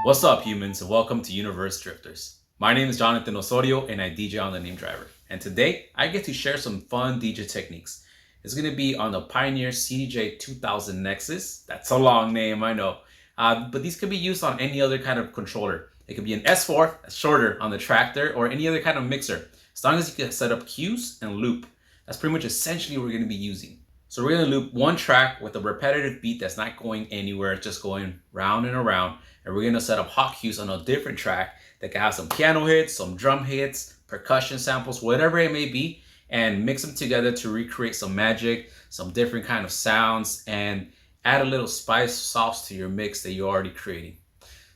What's up, humans, and welcome to Universe Drifters. My name is Jonathan Osorio, and I DJ on the name Drivr. And today, I get to share some fun DJ techniques. It's going to be on the Pioneer CDJ 2000 Nexus. That's a long name, I know. But these can be used on any other kind of controller. It could be an S4, that's shorter, on the Tractor, or any other kind of mixer. As long as you can set up cues and loop. That's pretty much essentially what we're going to be using. So we're going to loop one track with a repetitive beat that's not going anywhere, just going round and around. And we're going to set up hot cues on a different track that can have some piano hits, some drum hits, percussion samples, whatever it may be, and mix them together to recreate some magic, some different kind of sounds, and add a little spice sauce to your mix that you're already creating.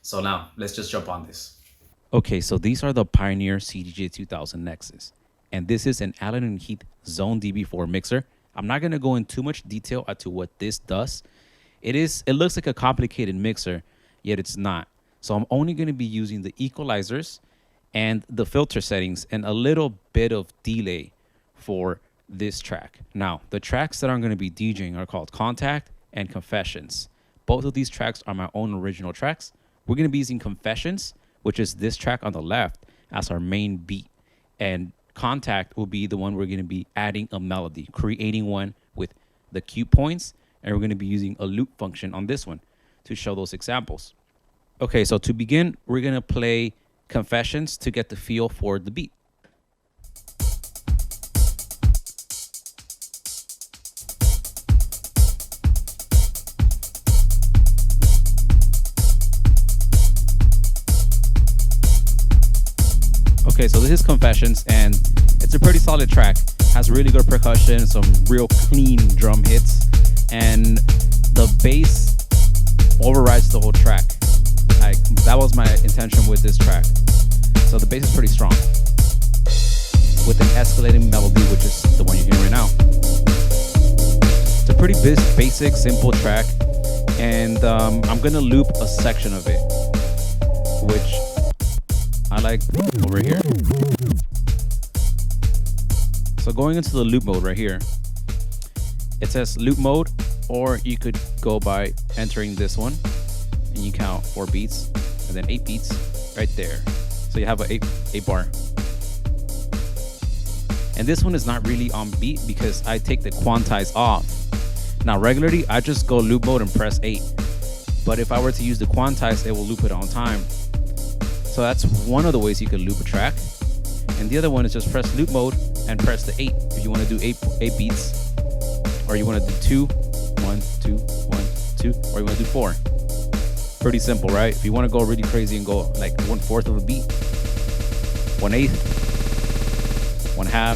So now let's just jump on this. Okay, so these are the Pioneer CDJ 2000 Nexus, and this is an Allen and Heath Zone DB4 mixer. I'm not going to go in too much detail as to what this does. It looks like a complicated mixer, yet it's not. So I'm only going to be using the equalizers and the filter settings and a little bit of delay for this track. Now, the tracks that I'm going to be DJing are called Contact and Confessions. Both of these tracks are my own original tracks. We're going to be using Confessions, which is this track on the left, as our main beat. And Contact will be the one we're going to be adding a melody, creating one with the cue points, and we're going to be using a loop function on this one to show those examples. Okay, so to begin, we're going to play Confessions to get the feel for the beat. Okay, so this is Confessions, and it's a pretty solid track. Has really good percussion, some real clean drum hits, and the bass overrides the whole track. That was my intention with this track. So the bass is pretty strong, with an escalating melody, which is the one you're hearing right now. It's a pretty basic, simple track, and I'm gonna loop a section of it, which I like over here. So going into the loop mode right here, it says loop mode, or you could go by entering this one and you count 4 beats and then 8 beats right there. So you have a 8 bar. And this one is not really on beat because I take the quantize off. Now regularly I just go loop mode and press 8. But if I were to use the quantize, it will loop it on time. So that's one of the ways you can loop a track. And the other one is just press loop mode and press the 8 if you want to do 8 beats, or you want to do 2, 1, 2, 1, 2, or you want to do 4. Pretty simple, right? If you want to go really crazy and go like 1/4 of a beat, 1/8, 1/2.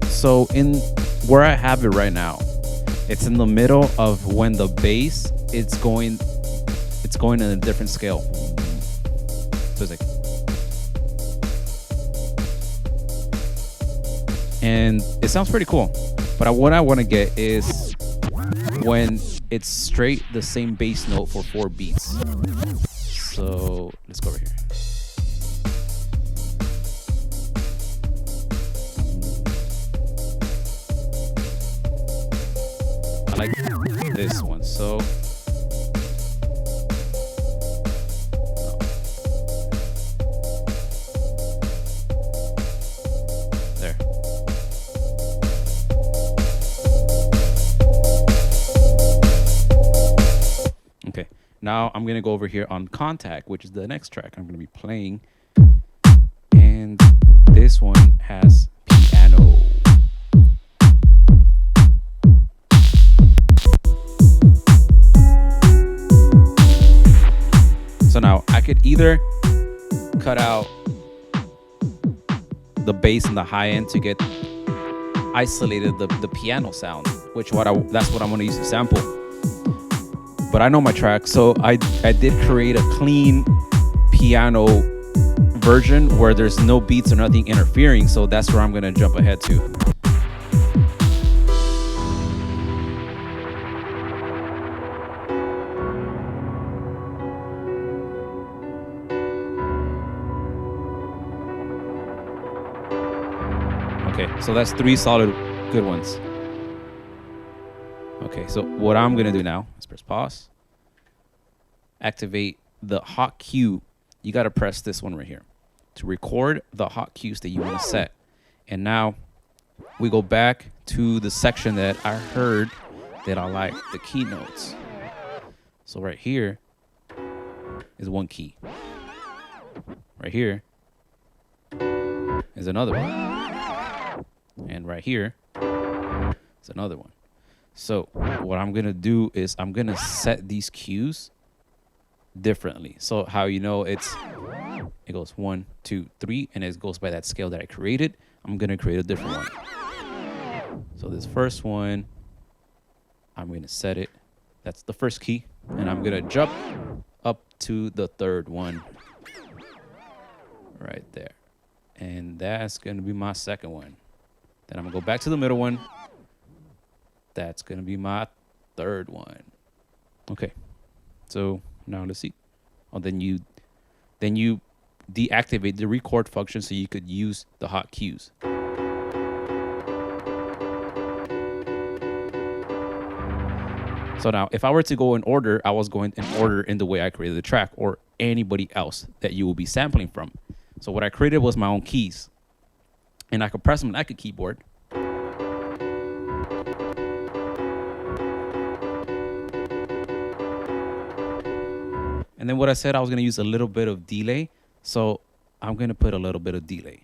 So in where I have it right now, it's in the middle of when the bass it's going in a different scale. So it's like, and it sounds pretty cool. But what I want to get is when it's straight the same bass note for 4 beats. So let's go over here. I like this one. So there. Okay, now I'm gonna go over here on Contact, which is the next track I'm gonna be playing, and this one has piano. So now I could either cut out the bass in the high end to get isolated the piano sound, that's what I'm gonna use to sample. But I know my track, so I did create a clean piano version where there's no beats or nothing interfering, so that's where I'm gonna jump ahead to. Okay, so that's 3 solid good ones. Okay, so what I'm gonna do now is press pause, activate the hot cue. You gotta press this one right here to record the hot cues that you want to set. And now we go back to the section that I heard that I like, the keynotes. So right here is one key. Right here is another one. And right here is another one. So what I'm going to do is I'm going to set these cues differently. So how you know it goes 1, 2, 3, and it goes by that scale that I created. I'm going to create a different one. So this first one, I'm going to set it. That's the first key. And I'm going to jump up to the third one right there. And that's going to be my second one. Then I'm going to go back to the middle one. That's going to be my third one. Okay. So now let's see. Oh, then you deactivate the record function so you could use the hot cues. So now, if I were to go in order, I was going in order in the way I created the track, or anybody else that you will be sampling from. So what I created was my own keys, and I could press them like a keyboard. And then what I said, I was going to use a little bit of delay, so I'm going to put a little bit of delay.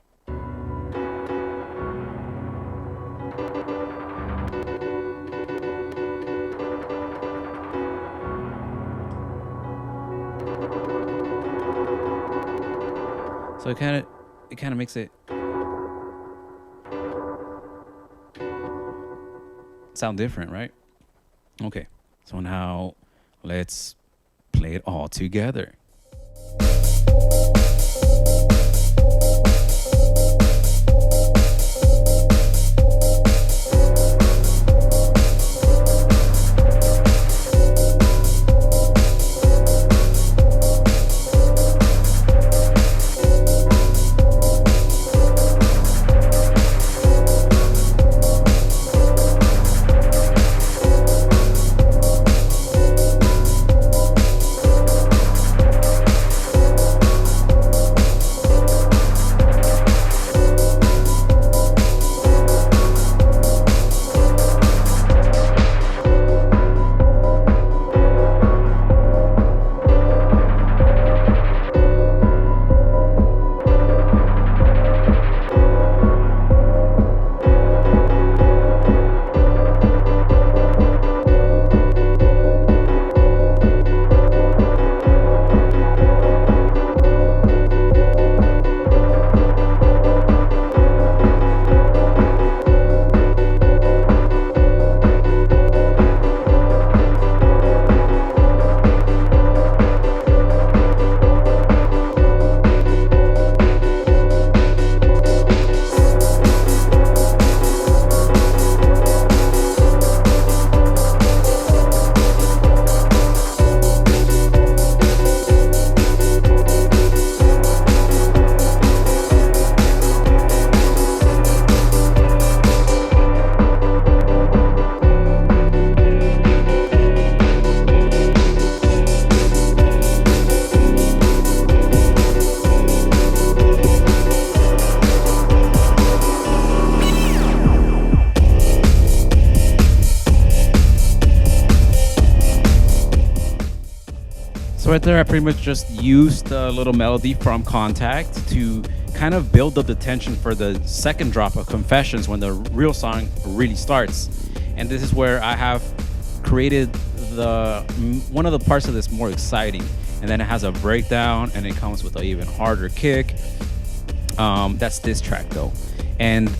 So it kind of makes it sound different, right? Okay. So now let's play it all together. Right there, I pretty much just used the little melody from Contact to kind of build up the tension for the second drop of Confessions when the real song really starts. And this is where I have created one of the parts of this more exciting. And then it has a breakdown and it comes with an even harder kick. That's this track though. And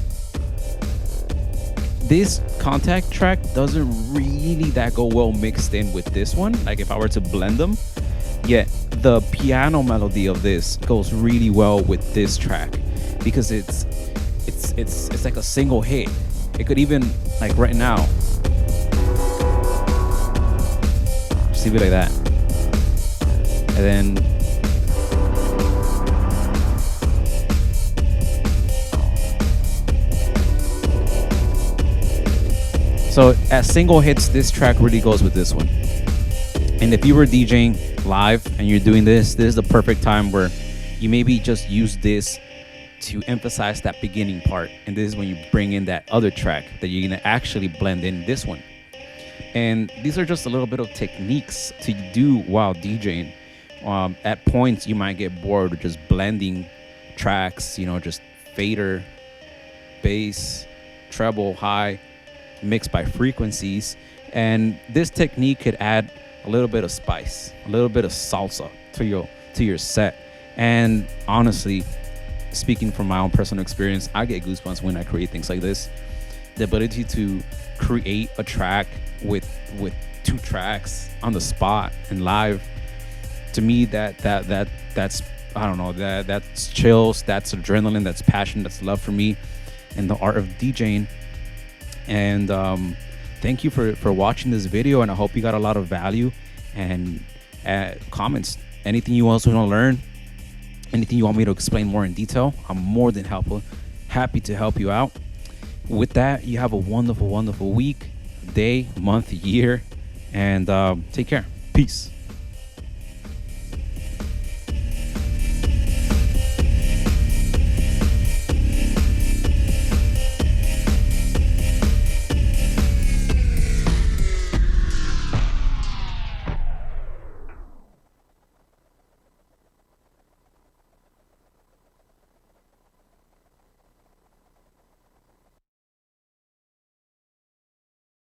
this Contact track doesn't really that go well mixed in with this one. Like if I were to blend them, yet the piano melody of this goes really well with this track because it's like a single hit. It could even, like right now, just leave it like that, and then So as single hits, this track really goes with this one. And if you were DJing live and you're doing this is the perfect time where you maybe just use this to emphasize that beginning part. And this is when you bring in that other track that you're going to actually blend in this one. And these are just a little bit of techniques to do while DJing. At points, you might get bored with just blending tracks, just fader, bass, treble, high, mixed by frequencies. And this technique could add a little bit of spice, a little bit of salsa to your set. And honestly, speaking from my own personal experience, I get goosebumps when I create things like this. The ability to create a track with 2 tracks on the spot and live, to me that's I don't know, that's chills, that's adrenaline, that's passion, that's love for me and the art of DJing. And thank you for watching this video, and I hope you got a lot of value. And comments, anything you also want to learn, anything you want me to explain more in detail, I'm more than happy to help you out. With that, you have a wonderful, wonderful week, day, month, year, and take care. Peace.